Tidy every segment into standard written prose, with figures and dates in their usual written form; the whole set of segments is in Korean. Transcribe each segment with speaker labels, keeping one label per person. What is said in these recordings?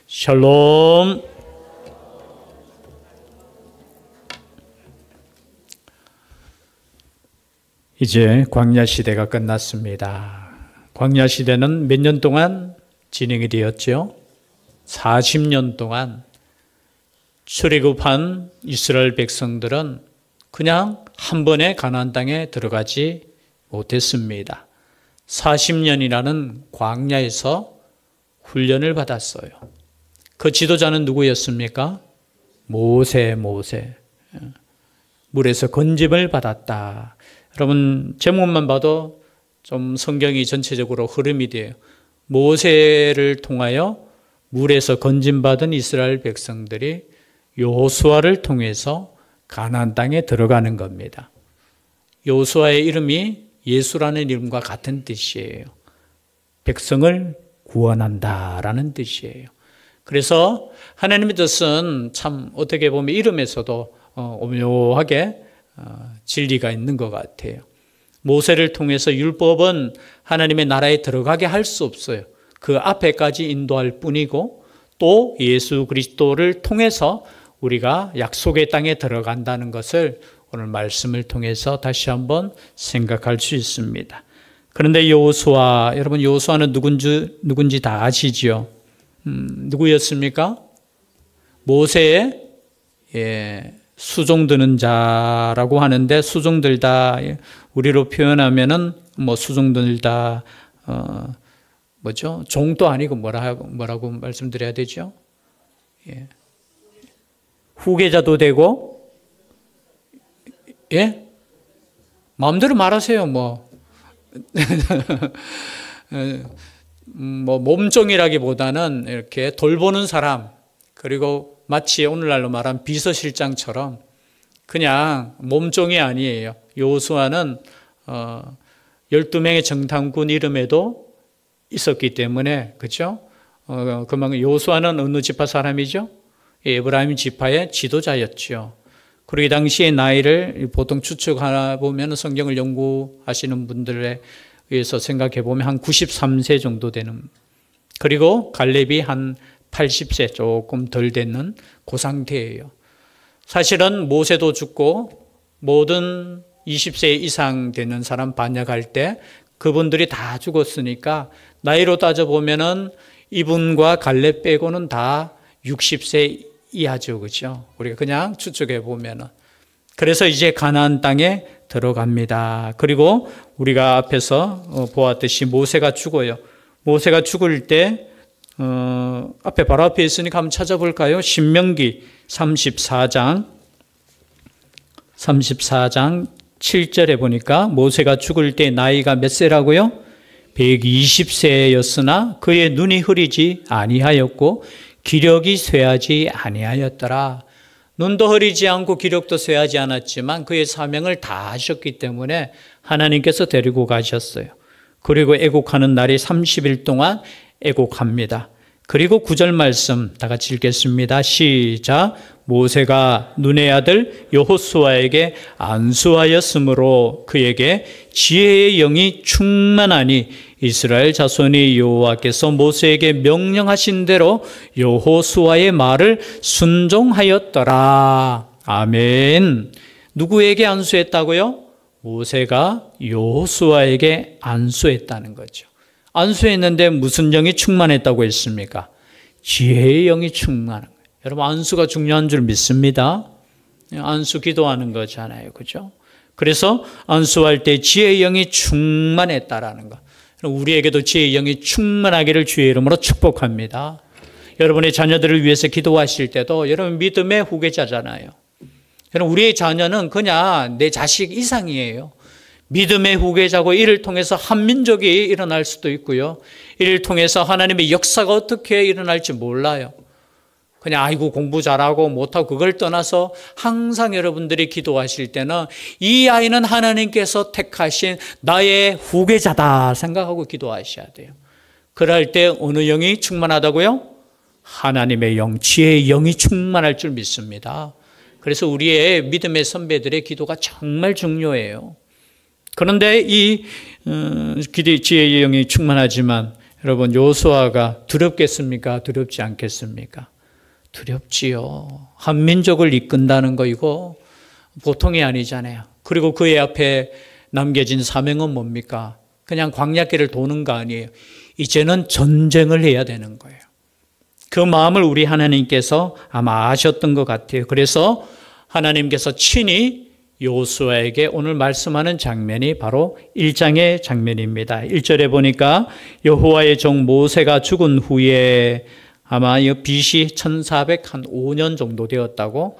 Speaker 1: 샬롬. 이제 광야 시대가 끝났습니다. 광야 시대는 몇 년 동안 진행이 되었죠? 40년 동안 출애굽한 이스라엘 백성들은 그냥 한 번에 가나안 땅에 들어가지 못했습니다. 40년이라는 광야에서 훈련을 받았어요. 그 지도자는 누구였습니까? 모세. 물에서 건짐을 받았다. 여러분 제목만 봐도 좀 성경이 전체적으로 흐름이 돼요. 모세를 통하여 물에서 건짐받은 이스라엘 백성들이 여호수아를 통해서 가나안 땅에 들어가는 겁니다. 여호수아의 이름이 예수라는 이름과 같은 뜻이에요. 백성을 구원한다라는 뜻이에요. 그래서 하나님의 뜻은 참 어떻게 보면 이름에서도 오묘하게 진리가 있는 것 같아요. 모세를 통해서 율법은 하나님의 나라에 들어가게 할 수 없어요. 그 앞에까지 인도할 뿐이고 또 예수 그리스도를 통해서 우리가 약속의 땅에 들어간다는 것을 오늘 말씀을 통해서 다시 한번 생각할 수 있습니다. 그런데 여호수아, 여러분 여호수아는 누군지 다 아시죠? 누구였습니까? 모세의 수종 드는 자라고 하는데 수종 들다 우리로 표현하면은 뭐 수종 들다 뭐죠? 종도 아니고 뭐라고 말씀드려야 되죠? 예. 후계자도 되고 예? 마음대로 말하세요. 뭐 몸종이라기보다는 이렇게 돌보는 사람, 그리고 마치 오늘날로 말하면 비서실장처럼 그냥 몸종이 아니에요. 여호수아는 12명의 정탐꾼 이름에도 있었기 때문에, 그렇죠? 그만큼 여호수아는 어느 지파 사람이죠? 에브라임 지파의 지도자였죠. 그리고 이 당시의 나이를 보통 추측하나 보면 성경을 연구하시는 분들에 의해서 생각해 보면 한 93세 정도 되는, 그리고 갈렙이 한 80세 조금 덜 되는 그 상태예요. 사실은 모세도 죽고 모든 20세 이상 되는 사람 반역할 때 그분들이 다 죽었으니까 나이로 따져보면은 이분과 갈렙 빼고는 다 60세 이하죠. 그렇죠? 우리가 그냥 추측해 보면은. 그래서 이제 가나안 땅에 들어갑니다. 그리고 우리가 앞에서 보았듯이 모세가 죽어요. 모세가 죽을 때 앞에 바로 앞에 있으니까 한번 찾아볼까요? 신명기 34장 7절에 보니까 모세가 죽을 때 나이가 몇 세라고요? 120세였으나 그의 눈이 흐리지 아니하였고 기력이 쇠하지 아니하였더라. 눈도 흐리지 않고 기력도 쇠하지 않았지만 그의 사명을 다 하셨기 때문에 하나님께서 데리고 가셨어요. 그리고 애곡하는 날이 30일 동안 애곡합니다. 그리고 9절 말씀 다 같이 읽겠습니다. 시작. 모세가 눈의 아들 여호수아에게 안수하였으므로 그에게 지혜의 영이 충만하니 이스라엘 자손이 여호와께서 모세에게 명령하신 대로 여호수아의 말을 순종하였더라. 아멘. 누구에게 안수했다고요? 모세가 여호수아에게 안수했다는 거죠. 안수했는데 무슨 영이 충만했다고 했습니까? 지혜의 영이 충만한 거예요. 여러분 안수가 중요한 줄 믿습니다. 안수 기도하는 거잖아요. 그죠? 그래서 안수할 때 지혜의 영이 충만했다라는 것. 우리에게도 지혜의 영이 충만하기를 주의 이름으로 축복합니다. 여러분의 자녀들을 위해서 기도하실 때도 여러분 믿음의 후계자잖아요. 여러분 우리의 자녀는 그냥 내 자식 이상이에요. 믿음의 후계자고 이를 통해서 한민족이 일어날 수도 있고요. 이를 통해서 하나님의 역사가 어떻게 일어날지 몰라요. 그냥 아이고 공부 잘하고 못하고 그걸 떠나서 항상 여러분들이 기도하실 때는 이 아이는 하나님께서 택하신 나의 후계자다 생각하고 기도하셔야 돼요. 그럴 때 어느 영이 충만하다고요? 하나님의 영, 지혜의 영이 충만할 줄 믿습니다. 그래서 우리의 믿음의 선배들의 기도가 정말 중요해요. 그런데 이 지혜의 영이 충만하지만 여러분, 여호수아가 두렵겠습니까? 두렵지 않겠습니까? 두렵지요. 한 민족을 이끈다는 거 이거 보통이 아니잖아요. 그리고 그의 앞에 남겨진 사명은 뭡니까? 그냥 광야길을 도는 거 아니에요. 이제는 전쟁을 해야 되는 거예요. 그 마음을 우리 하나님께서 아마 아셨던 것 같아요. 그래서 하나님께서 친히 여호수아에게 오늘 말씀하는 장면이 바로 1장의 장면입니다. 1절에 보니까 여호와의 종 모세가 죽은 후에 아마 BC 1405년 정도 되었다고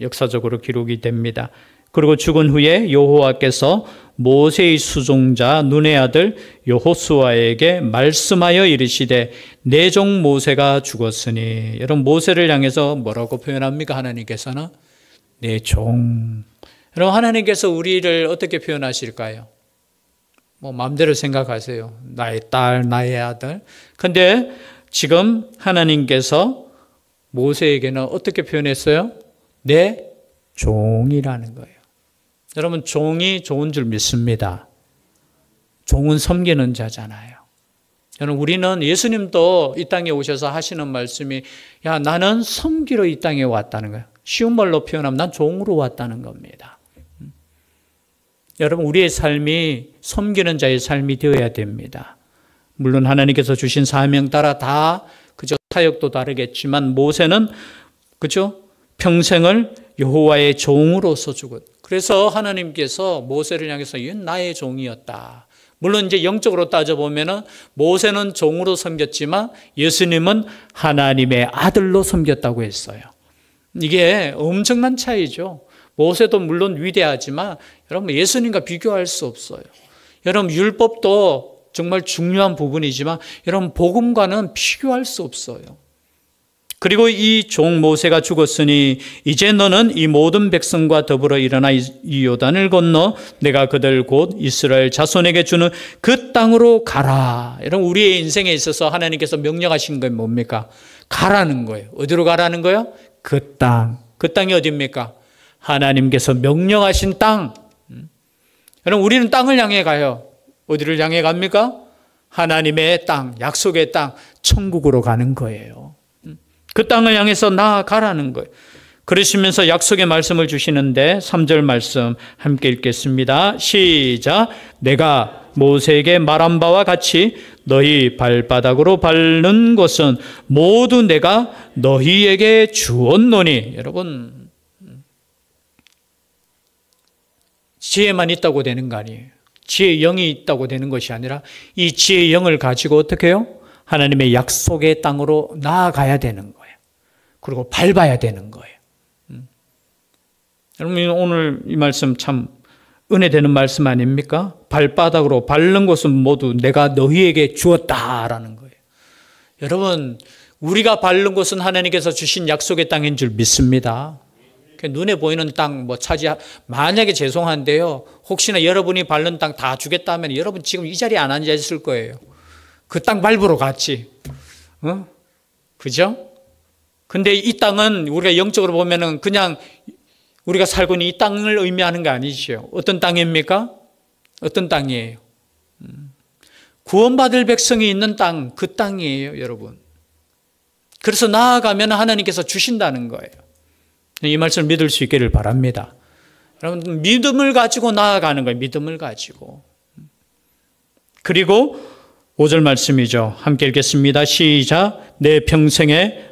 Speaker 1: 역사적으로 기록이 됩니다. 그리고 죽은 후에 여호와께서 모세의 수종자 눈의 아들 여호수아에게 말씀하여 이르시되 내 종 모세가 죽었으니. 여러분, 모세를 향해서 뭐라고 표현합니까? 하나님께서는 내 종. 여러분, 하나님께서 우리를 어떻게 표현하실까요? 뭐 마음대로 생각하세요. 나의 딸, 나의 아들. 근데 지금 하나님께서 모세에게는 어떻게 표현했어요? 내 종이라는 거예요. 여러분, 종이 좋은 줄 믿습니다. 종은 섬기는 자잖아요. 여러분, 우리는 예수님도 이 땅에 오셔서 하시는 말씀이 야, 나는 섬기러 이 땅에 왔다는 거예요. 쉬운 말로 표현하면 난 종으로 왔다는 겁니다. 여러분, 우리의 삶이 섬기는 자의 삶이 되어야 됩니다. 물론 하나님께서 주신 사명 따라 다 그저 사역도 다르겠지만 모세는 그죠? 평생을 여호와의 종으로서 죽은. 그래서 하나님께서 모세를 향해서 이건 나의 종이었다. 물론 이제 영적으로 따져보면은 모세는 종으로 섬겼지만 예수님은 하나님의 아들로 섬겼다고 했어요. 이게 엄청난 차이죠. 모세도 물론 위대하지만 여러분, 예수님과 비교할 수 없어요. 여러분, 율법도 정말 중요한 부분이지만 여러분, 복음과는 비교할 수 없어요. 그리고 이 종 모세가 죽었으니 이제 너는 이 모든 백성과 더불어 일어나 이 요단을 건너 내가 그들 곧 이스라엘 자손에게 주는 그 땅으로 가라. 여러분, 우리의 인생에 있어서 하나님께서 명령하신 건 뭡니까? 가라는 거예요. 어디로 가라는 거예요? 그 땅. 그 땅이 어디입니까? 하나님께서 명령하신 땅. 여러분, 우리는 땅을 향해 가요. 어디를 향해 갑니까? 하나님의 땅, 약속의 땅, 천국으로 가는 거예요. 그 땅을 향해서 나아가라는 거예요. 그러시면서 약속의 말씀을 주시는데 3절 말씀 함께 읽겠습니다. 시작. 내가 모세에게 말한 바와 같이 너희 발바닥으로 밟는 것은 모두 내가 너희에게 주었노니. 여러분, 지혜만 있다고 되는 거 아니에요. 지혜의 영이 있다고 되는 것이 아니라 이 지혜의 영을 가지고 어떻게 해요? 하나님의 약속의 땅으로 나아가야 되는 거예요. 그리고 밟아야 되는 거예요. 여러분, 오늘 이 말씀 참 은혜되는 말씀 아닙니까? 발바닥으로 밟는 것은 모두 내가 너희에게 주었다라는 거예요. 여러분, 우리가 밟는 것은 하나님께서 주신 약속의 땅인 줄 믿습니다. 눈에 보이는 땅 만약에 죄송한데요, 혹시나 여러분이 밟는 땅 다 주겠다면 여러분 지금 이 자리에 안 앉아 있을 거예요. 그 땅 밟으러 갔지. 그죠? 근데 이 땅은 우리가 영적으로 보면은 그냥 우리가 살고 있는 이 땅을 의미하는 거 아니죠. 어떤 땅입니까? 어떤 땅이에요? 구원받을 백성이 있는 땅, 그 땅이에요, 여러분. 그래서 나아가면 하나님께서 주신다는 거예요. 이 말씀을 믿을 수 있기를 바랍니다. 여러분, 믿음을 가지고 나아가는 거예요. 믿음을 가지고. 그리고 5절 말씀이죠. 함께 읽겠습니다. 시작. 내 평생에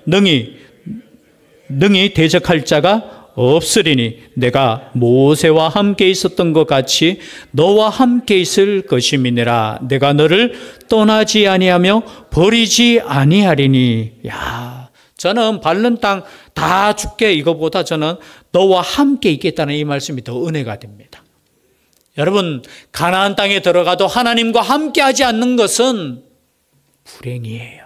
Speaker 1: 능히 대적할 자가 없으리니 내가 모세와 함께 있었던 것 같이 너와 함께 있을 것임이니라. 내가 너를 떠나지 아니하며 버리지 아니하리니. 야, 저는 밟는 땅 다 줄게 이거보다 저는 너와 함께 있겠다는 이 말씀이 더 은혜가 됩니다. 여러분, 가나안 땅에 들어가도 하나님과 함께 하지 않는 것은 불행이에요.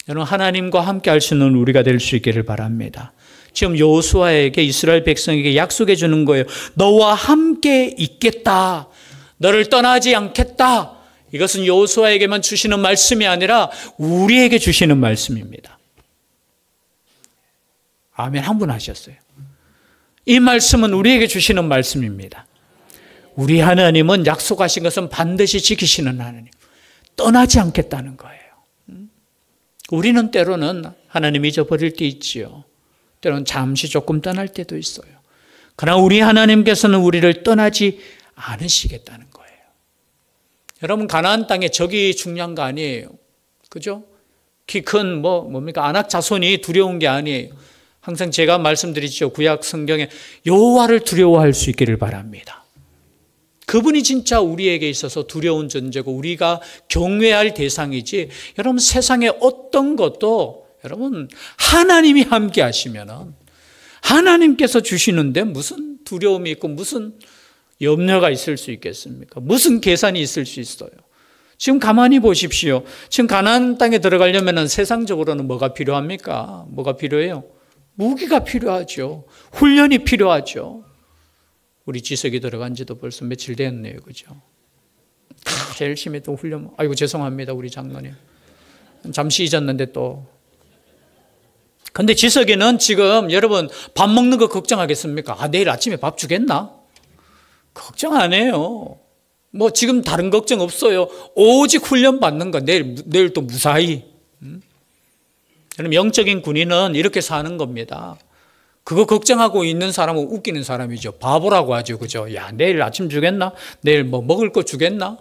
Speaker 1: 여러분, 하나님과 함께 할 수 있는 우리가 될 수 있기를 바랍니다. 지금 여호수아에게 이스라엘 백성에게 약속해 주는 거예요. 너와 함께 있겠다. 너를 떠나지 않겠다. 이것은 여호수아에게만 주시는 말씀이 아니라 우리에게 주시는 말씀입니다. 아멘 한 분 하셨어요. 이 말씀은 우리에게 주시는 말씀입니다. 우리 하나님은 약속하신 것은 반드시 지키시는 하나님. 떠나지 않겠다는 거예요. 우리는 때로는 하나님 잊어버릴 때 있지요. 때로는 잠시 조금 떠날 때도 있어요. 그러나 우리 하나님께서는 우리를 떠나지 않으시겠다는 거예요. 여러분, 가나안 땅에 적이 중요한 거 아니에요. 그죠? 키 큰 뭡니까? 안악 자손이 두려운 게 아니에요. 항상 제가 말씀드리죠. 구약 성경에 여호와를 두려워할 수 있기를 바랍니다. 그분이 진짜 우리에게 있어서 두려운 존재고 우리가 경외할 대상이지, 여러분 세상의 어떤 것도 여러분 하나님이 함께 하시면은 하나님께서 주시는데 무슨 두려움이 있고 무슨 염려가 있을 수 있겠습니까? 무슨 계산이 있을 수 있어요? 지금 가만히 보십시오. 지금 가나안 땅에 들어가려면 세상적으로는 뭐가 필요합니까? 뭐가 필요해요? 무기가 필요하죠. 훈련이 필요하죠. 우리 지석이 들어간 지도 벌써 며칠 됐네요. 그죠? 제일 열심히 또 훈련. 아이고, 죄송합니다. 우리 장로님. 잠시 잊었는데 또. 근데 지석이는 지금 여러분 밥 먹는 거 걱정하겠습니까? 아, 내일 아침에 밥 주겠나? 걱정 안 해요. 뭐 지금 다른 걱정 없어요. 오직 훈련 받는 거. 내일 또 무사히. 여러분, 영적인 군인은 이렇게 사는 겁니다. 그거 걱정하고 있는 사람은 웃기는 사람이죠. 바보라고 하죠. 그죠? 야, 내일 아침 주겠나? 내일 뭐 먹을 거 주겠나?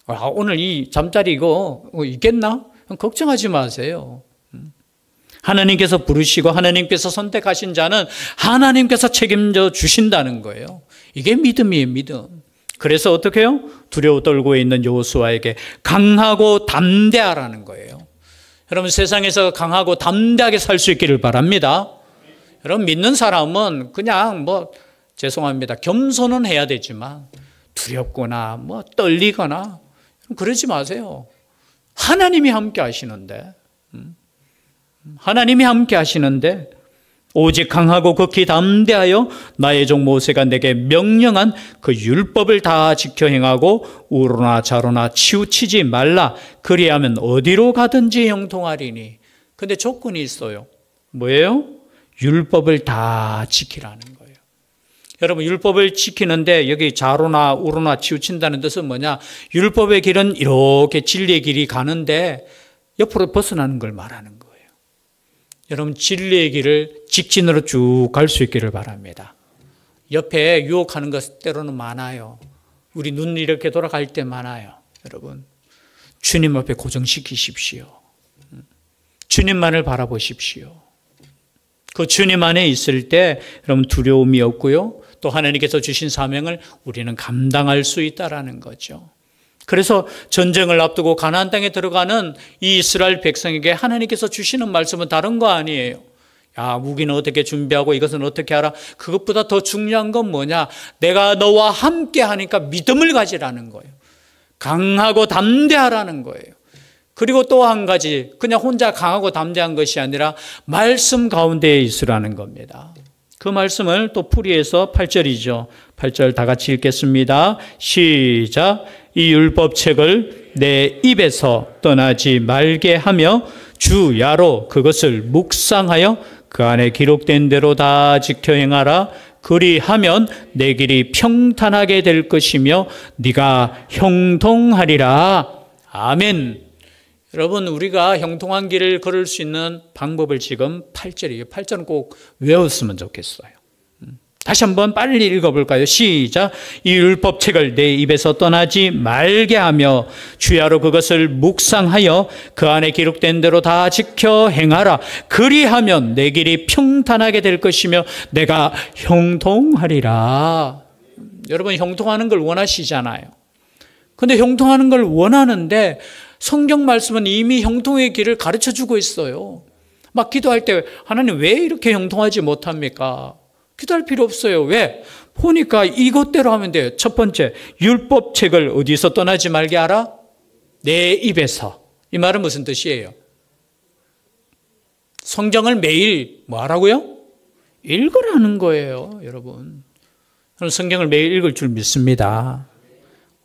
Speaker 1: 아, 오늘 이 잠자리 이거 있겠나? 걱정하지 마세요. 하나님께서 부르시고 하나님께서 선택하신 자는 하나님께서 책임져 주신다는 거예요. 이게 믿음이에요, 믿음. 그래서 어떻게 해요? 두려워 떨고 있는 여호수아에게 강하고 담대하라는 거예요. 여러분, 세상에서 강하고 담대하게 살 수 있기를 바랍니다. 여러분, 믿는 사람은 그냥 죄송합니다. 겸손은 해야 되지만 두렵거나 떨리거나 그러지 마세요. 하나님이 함께 하시는데, 하나님이 함께 하시는데 오직 강하고 극히 담대하여 나의 종 모세가 내게 명령한 그 율법을 다 지켜 행하고 우로나 좌로나 치우치지 말라. 그리하면 어디로 가든지 형통하리니. 근데 조건이 있어요. 뭐예요? 율법을 다 지키라는 거예요. 여러분, 율법을 지키는데 여기 좌로나 우로나 치우친다는 뜻은 뭐냐? 율법의 길은 이렇게 진리의 길이 가는데 옆으로 벗어나는 걸 말하는 거예요. 여러분, 진리의 길을 직진으로 쭉 갈 수 있기를 바랍니다. 옆에 유혹하는 것 때로는 많아요. 우리 눈 이렇게 돌아갈 때 많아요. 여러분, 주님 앞에 고정시키십시오. 주님만을 바라보십시오. 그 주님 안에 있을 때 여러분 두려움이 없고요. 또 하나님께서 주신 사명을 우리는 감당할 수 있다라는 거죠. 그래서 전쟁을 앞두고 가나안 땅에 들어가는 이 이스라엘 백성에게 하나님께서 주시는 말씀은 다른 거 아니에요. 야, 무기는 어떻게 준비하고 이것은 어떻게 하라. 그것보다 더 중요한 건 뭐냐? 내가 너와 함께 하니까 믿음을 가지라는 거예요. 강하고 담대하라는 거예요. 그리고 또 한 가지, 그냥 혼자 강하고 담대한 것이 아니라 말씀 가운데에 있으라는 겁니다. 그 말씀을 또 풀이해서 8절이죠. 8절 다 같이 읽겠습니다. 시작. 이 율법책을 내 입에서 떠나지 말게 하며 주야로 그것을 묵상하여 그 안에 기록된 대로 다 지켜 행하라. 그리하면 내 길이 평탄하게 될 것이며 네가 형통하리라. 아멘. 여러분, 우리가 형통한 길을 걸을 수 있는 방법을 지금 8절이에요. 8절은 꼭 외웠으면 좋겠어요. 다시 한번 빨리 읽어볼까요? 시작. 이 율법책을 내 입에서 떠나지 말게 하며 주야로 그것을 묵상하여 그 안에 기록된 대로 다 지켜 행하라. 그리하면 내 길이 평탄하게 될 것이며 내가 형통하리라. 여러분, 형통하는 걸 원하시잖아요. 근데 형통하는 걸 원하는데 성경 말씀은 이미 형통의 길을 가르쳐주고 있어요. 막 기도할 때 하나님 왜 이렇게 형통하지 못합니까? 기도할 필요 없어요. 왜? 보니까 이것대로 하면 돼요. 첫 번째, 율법책을 어디서 떠나지 말게 하라? 내 입에서. 이 말은 무슨 뜻이에요? 성경을 매일 뭐 하라고요? 읽으라는 거예요, 여러분. 저는 성경을 매일 읽을 줄 믿습니다.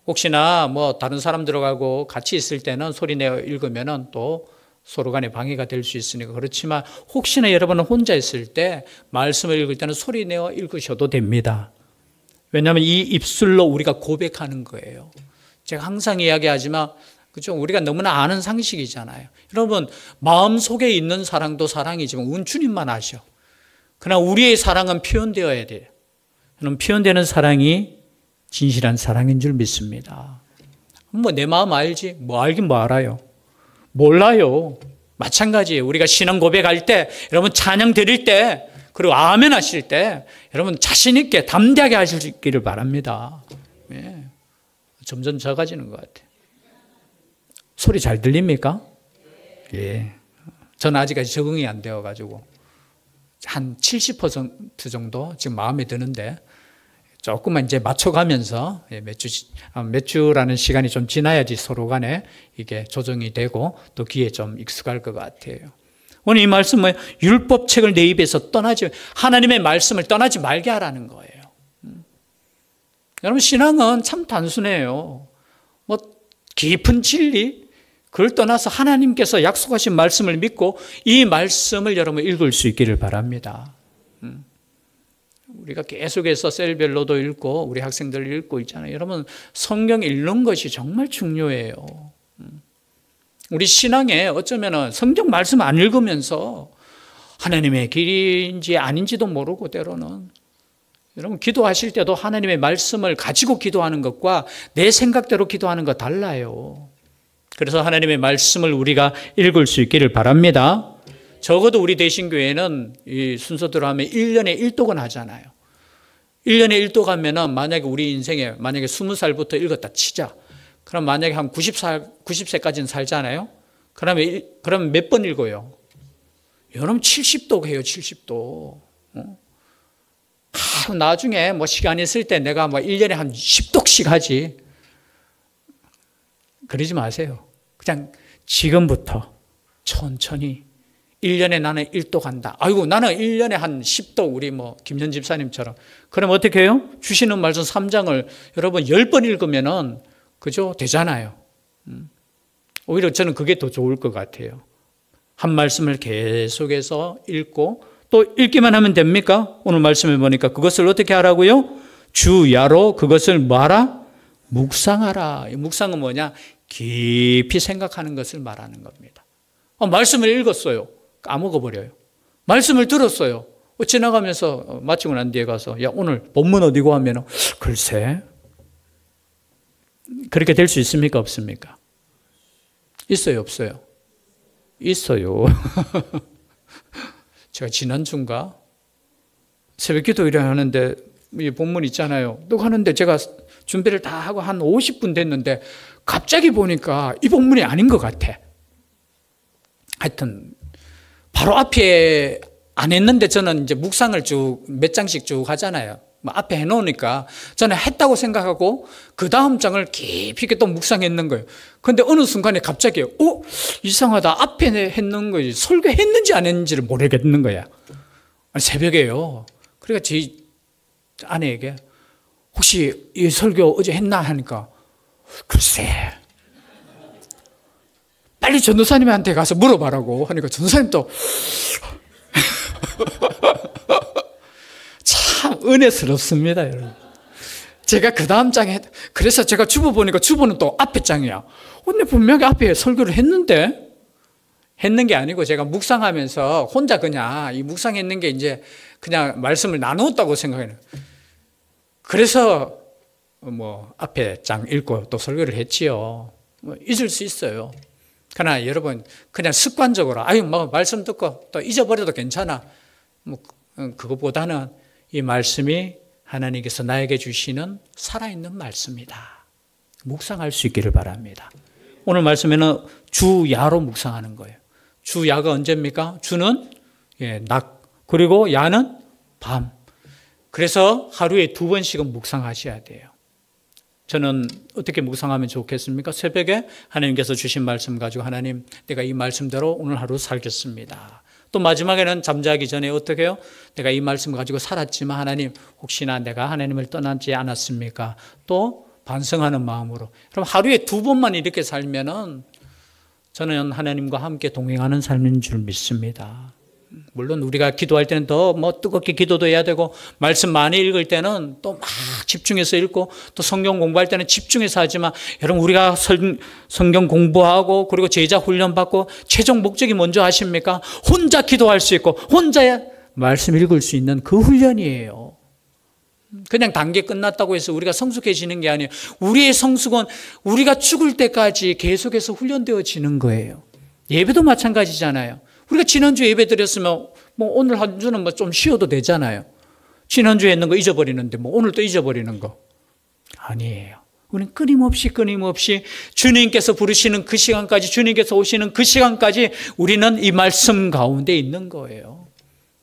Speaker 1: 혹시나 다른 사람 들어가고 같이 있을 때는 소리 내어 읽으면은 또 서로 간에 방해가 될 수 있으니까 그렇지만 혹시나 여러분은 혼자 있을 때 말씀을 읽을 때는 소리 내어 읽으셔도 됩니다. 왜냐하면 이 입술로 우리가 고백하는 거예요. 제가 항상 이야기하지만 그죠? 우리가 너무나 아는 상식이잖아요. 여러분, 마음속에 있는 사랑도 사랑이지만 그건 주님만 아셔. 그러나 우리의 사랑은 표현되어야 돼요. 그럼 표현되는 사랑이 진실한 사랑인 줄 믿습니다. 뭐 내 마음 알지? 뭐 알긴 뭐 알아요. 몰라요. 마찬가지예요. 우리가 신앙 고백할 때, 여러분 찬양 드릴 때, 그리고 아멘 하실 때 여러분 자신 있게 담대하게 하시기를 바랍니다. 예. 점점 작아지는 것 같아요. 소리 잘 들립니까? 예. 저는 아직까지 적응이 안 되어가지고 한 70% 정도 지금 마음에 드는데 조금만 이제 맞춰가면서 몇 주라는 시간이 좀 지나야지 서로 간에 이게 조정이 되고 또 귀에 좀 익숙할 것 같아요. 오늘 이 말씀은 율법책을 내 입에서 하나님의 말씀을 떠나지 말게 하라는 거예요. 여러분 신앙은 참 단순해요. 뭐 깊은 진리 그걸 떠나서 하나님께서 약속하신 말씀을 믿고 이 말씀을 여러분 읽을 수 있기를 바랍니다. 우리가 계속해서 셀별로도 읽고 우리 학생들 읽고 있잖아요. 여러분 성경 읽는 것이 정말 중요해요. 우리 신앙에 어쩌면 성경 말씀 안 읽으면서 하나님의 길인지 아닌지도 모르고 때로는 여러분 기도하실 때도 하나님의 말씀을 가지고 기도하는 것과 내 생각대로 기도하는 거 달라요. 그래서 하나님의 말씀을 우리가 읽을 수 있기를 바랍니다. 적어도 우리 대신교회는 이 순서대로 하면 1년에 1독은 하잖아요. 1년에 1독 하면은 만약에 우리 인생에 만약에 20살부터 읽었다 치자. 그럼 만약에 한 90세까지는 살잖아요. 그러면 몇 번 읽어요? 여러분 70독 해요, 70독. 나중에 뭐 시간 있을 때 내가 뭐 1년에 한 10독씩 하지. 그러지 마세요. 그냥 지금부터 천천히 1년에 나는 1독 한다. 아이고 나는 1년에 한 10독 우리 뭐 김현 집사님처럼. 그럼 어떻게 해요? 주시는 말씀 3장을 여러분 10번 읽으면은 그죠? 되잖아요. 오히려 저는 그게 더 좋을 것 같아요. 한 말씀을 계속해서 읽고 또 읽기만 하면 됩니까? 오늘 말씀을 보니까 그것을 어떻게 하라고요? 주야로 그것을 뭐하라? 묵상하라. 묵상은 뭐냐? 깊이 생각하는 것을 말하는 겁니다. 말씀을 읽었어요. 까먹어버려요. 말씀을 들었어요. 지나가면서 마치고 난 뒤에 가서 야 오늘 본문 어디고 하면 글쎄 그렇게 될 수 있습니까? 없습니까? 있어요? 없어요? 있어요. 제가 지난주인가 새벽 기도 일하는데 이 본문 있잖아요. 또 하는데 제가 준비를 다 하고 한 50분 됐는데 갑자기 보니까 이 본문이 아닌 것 같아. 하여튼 바로 앞에 안 했는데 저는 이제 묵상을 쭉 몇 장씩 쭉 하잖아요. 앞에 해놓으니까 저는 했다고 생각하고 그 다음 장을 깊이 있게 또 묵상했는 거예요. 그런데 어느 순간에 갑자기 이상하다. 앞에 했는 거지 설교했는지 안 했는지를 모르겠는 거야. 새벽에요. 그러니까 제 아내에게 혹시 이 설교 어제 했나 하니까 글쎄 빨리 전도사님한테 가서 물어봐라고 하니까 전도사님도 참 은혜스럽습니다, 여러분. 제가 그 다음 장에 그래서 제가 주보 보니까 주보는 또 앞에 장이야. 근데 분명히 앞에 설교를 했는데 했는 게 아니고 제가 묵상하면서 혼자 그냥 이 묵상했는 게 이제 그냥 말씀을 나누었다고 생각해요. 그래서 뭐 앞에 장 읽고 또 설교를 했지요. 뭐 잊을 수 있어요. 그러나 여러분 그냥 습관적으로 뭐 말씀 듣고 또 잊어버려도 괜찮아. 뭐 그것보다는 이 말씀이 하나님께서 나에게 주시는 살아있는 말씀이다. 묵상할 수 있기를 바랍니다. 오늘 말씀에는 주야로 묵상하는 거예요. 주야가 언제입니까? 주는 낮 그리고 야는 밤. 그래서 하루에 2번씩은 묵상하셔야 돼요. 저는 어떻게 묵상하면 좋겠습니까? 새벽에 하나님께서 주신 말씀 가지고 하나님 내가 이 말씀대로 오늘 하루 살겠습니다. 또 마지막에는 잠자기 전에 어떻게 해요? 내가 이 말씀 가지고 살았지만 하나님 혹시나 내가 하나님을 떠나지 않았습니까? 또 반성하는 마음으로. 그럼 하루에 2번만 이렇게 살면은 저는 하나님과 함께 동행하는 삶인 줄 믿습니다. 물론 우리가 기도할 때는 더 뜨겁게 기도도 해야 되고 말씀 많이 읽을 때는 또 막 집중해서 읽고 또 성경 공부할 때는 집중해서 하지만 여러분 우리가 성경 공부하고 그리고 제자 훈련 받고 최종 목적이 뭔지 아십니까? 혼자 기도할 수 있고 혼자 말씀 읽을 수 있는 그 훈련이에요. 그냥 단계 끝났다고 해서 우리가 성숙해지는 게 아니에요. 우리의 성숙은 우리가 죽을 때까지 계속해서 훈련되어지는 거예요. 예배도 마찬가지잖아요. 우리가 지난주에 예배 드렸으면 오늘 한 주는 좀 쉬어도 되잖아요. 지난주에 했는 거 잊어버리는데 오늘 또 잊어버리는 거 아니에요. 우리는 끊임없이 주님께서 부르시는 그 시간까지, 주님께서 오시는 그 시간까지 우리는 이 말씀 가운데 있는 거예요.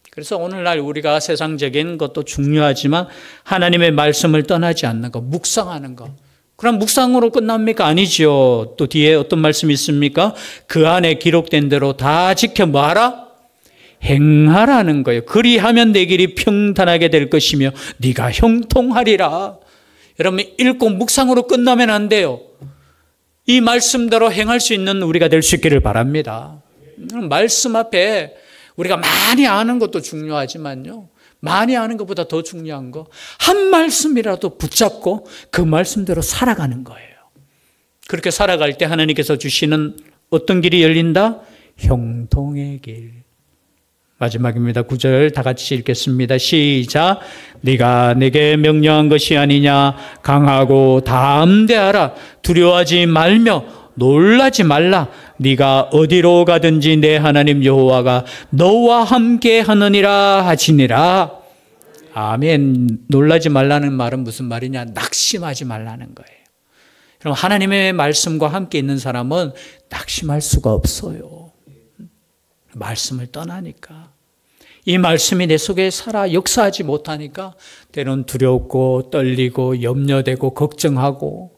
Speaker 1: 그래서 오늘날 우리가 세상적인 것도 중요하지만 하나님의 말씀을 떠나지 않는 거, 묵상하는 거. 그럼 묵상으로 끝납니까? 아니죠. 또 뒤에 어떤 말씀이 있습니까? 그 안에 기록된 대로 다 지켜 뭐하라? 행하라는 거예요. 그리하면 내 길이 평탄하게 될 것이며 네가 형통하리라. 여러분 읽고 묵상으로 끝나면 안 돼요. 이 말씀대로 행할 수 있는 우리가 될 수 있기를 바랍니다. 말씀 앞에 우리가 많이 아는 것도 중요하지만요. 많이 아는 것보다 더 중요한 거, 한 말씀이라도 붙잡고 그 말씀대로 살아가는 거예요. 그렇게 살아갈 때 하나님께서 주시는 어떤 길이 열린다? 형통의 길. 마지막입니다. 9절 다 같이 읽겠습니다. 시작. 네가 내게 명령한 것이 아니냐. 강하고 담대하라. 두려워하지 말며 놀라지 말라. 네가 어디로 가든지 내 하나님 여호와가 너와 함께 하느니라 하시니라. 아멘. 놀라지 말라는 말은 무슨 말이냐? 낙심하지 말라는 거예요. 그럼 하나님의 말씀과 함께 있는 사람은 낙심할 수가 없어요. 말씀을 떠나니까. 이 말씀이 내 속에 살아 역사하지 못하니까 때로는 두렵고 떨리고 염려되고 걱정하고.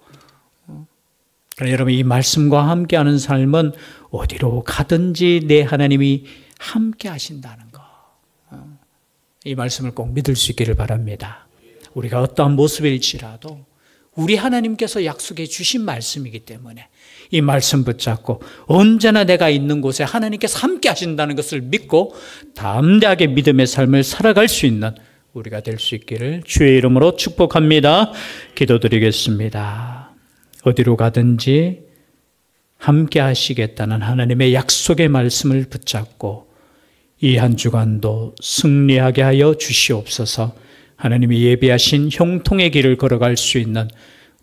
Speaker 1: 그러나 여러분 이 말씀과 함께하는 삶은 어디로 가든지 내 하나님이 함께 하신다는 거. 이 말씀을 꼭 믿을 수 있기를 바랍니다. 우리가 어떠한 모습일지라도 우리 하나님께서 약속해 주신 말씀이기 때문에 이 말씀 붙잡고 언제나 내가 있는 곳에 하나님께서 함께 하신다는 것을 믿고 담대하게 믿음의 삶을 살아갈 수 있는 우리가 될 수 있기를 주의 이름으로 축복합니다. 기도드리겠습니다. 어디로 가든지 함께 하시겠다는 하나님의 약속의 말씀을 붙잡고 이 한 주간도 승리하게 하여 주시옵소서. 하나님이 예비하신 형통의 길을 걸어갈 수 있는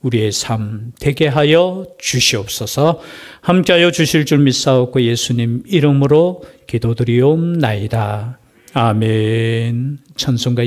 Speaker 1: 우리의 삶 되게 하여 주시옵소서. 함께하여 주실 줄 믿사옵고 예수님 이름으로 기도드리옵나이다. 아멘. 찬송가